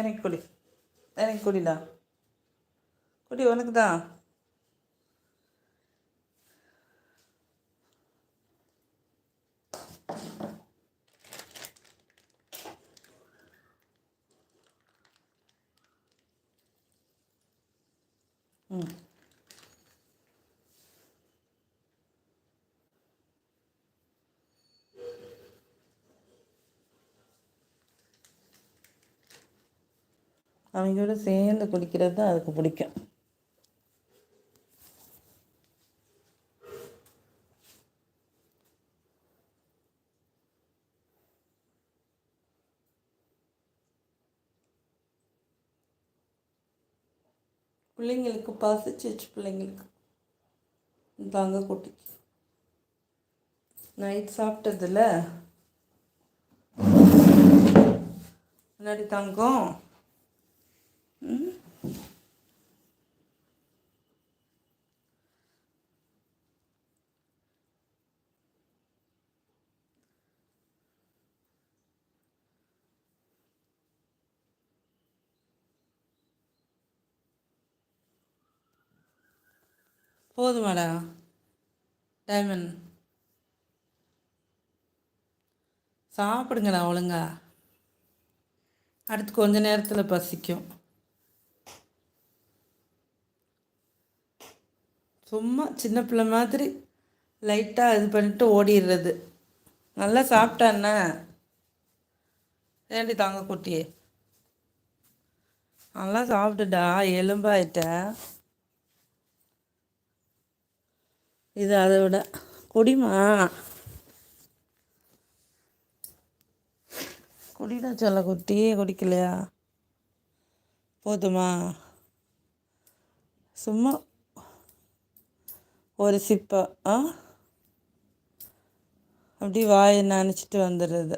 எனக்கு குடி, எனக்கு குடிடா, குடி உனக்கு தான். ம் அவங்களோட சேர்ந்து குடிக்கிறது தான் அதுக்கு பிடிக்கும். பிள்ளைங்களுக்கு பசிச்சிச்சு, பிள்ளைங்களுக்கு தாங்க குட்டி நைட் சாப்பிட்டதில்ல முன்னாடி தங்கம். ம் போதுமாடா டைமண்ட், சாப்பிடுங்கடா ஒழுங்கா. அடுத்து கொஞ்ச நேரத்தில் பசிக்கும். சும்மா சின்ன பிள்ளை மாதிரி லைட்டாக இது பண்ணிட்டு ஓடிடுறது. நல்லா சாப்பிட்டாண்ணே. ஏண்டி தாங்க குட்டியே, நல்லா சாப்பிட்டுடா, எலும்பாயிட்ட. இது அதை விட குடிமா, குடிடா சொல்ல குட்டி. குடிக்கலையா? போதுமா? சும்மா ஒரு சிப்பா அப்படி வாயை நினச்சிட்டு வந்துடுறது.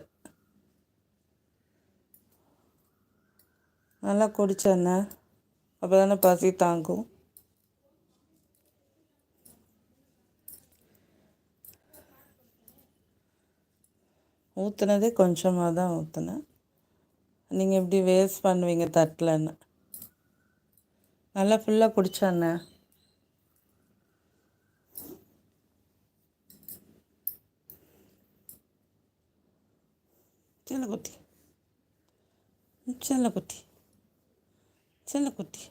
நல்லா குடிச்சேண்ணே, அப்போ தானே பசி தாங்கும். ஊற்றுனதே கொஞ்சமாக தான் ஊற்றுனேன். நீங்கள் எப்படி வேஸ்ட் பண்ணுவீங்க தட்டலன்னு. நல்லா ஃபுல்லாக குடிச்சாண்ணே. செல்லக்குட்டி, செல்லக்குட்டி, செல்லக்குட்டி.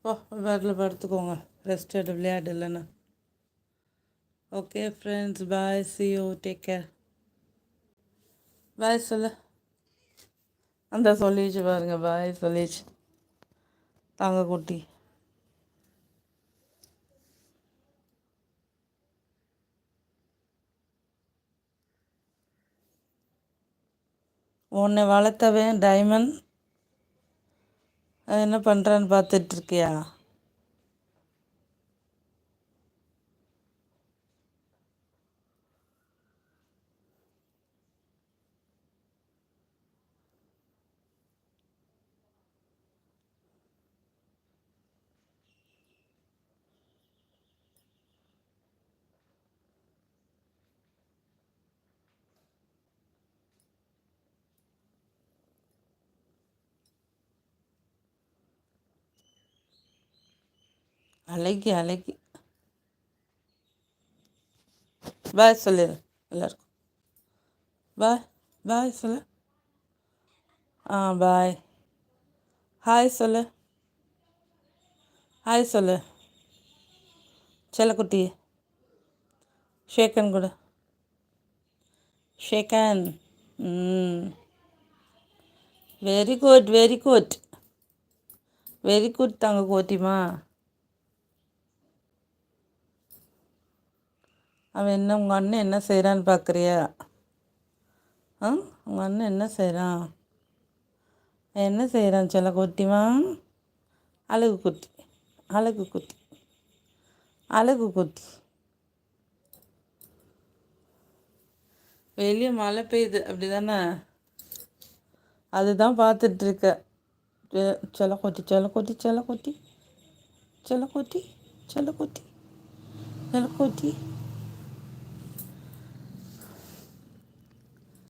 ஓ பேட்டில் படுத்துக்கோங்க, ரெஸ்ட் எடு, விளையாடு இல்லைண்ணா. Okay friends, bye, see you, take care. Bye சொல்லு. அந்த சொல்லிச்சு பாருங்க, பாய் சொல்லிச்சு தாங்க குட்டி. உன்னை வளர்த்தவன் டைமண்ட் அது என்ன பண்ணுறான்னு பார்த்துட்ருக்கியா? அழகி அழகி. பாய் சொல்லிடு எல்லாருக்கும். பாய், பாய் சொல்லு. பாய். ஹாய் சொல்லு, ஹாய் சொல்லு செல்லக்குட்டி. ஷேக்கன் கொடு, shake hand. Very good, very good, very good தாங்க கோட்டிமா. அவன் என்ன, உங்கள் அண்ணன் என்ன செய்கிறான்னு பார்க்குறியா? உங்கள் அண்ணன் என்ன செய்கிறான்? என்ன செய்கிறான் சொல்ல குட்டிமா? அழகு குட்டி, அழகு குட்டி, அழகு குட்டி. வெளியே மழை பெய்யுது அப்படி தானே? அதுதான் பார்த்துட்ருக்க. செல்ல கொட்டி, செல்ல கொட்டி, செல்ல கொட்டி, செல்ல கொட்டி, செல்ல கொட்டி, செல்ல கொட்டி.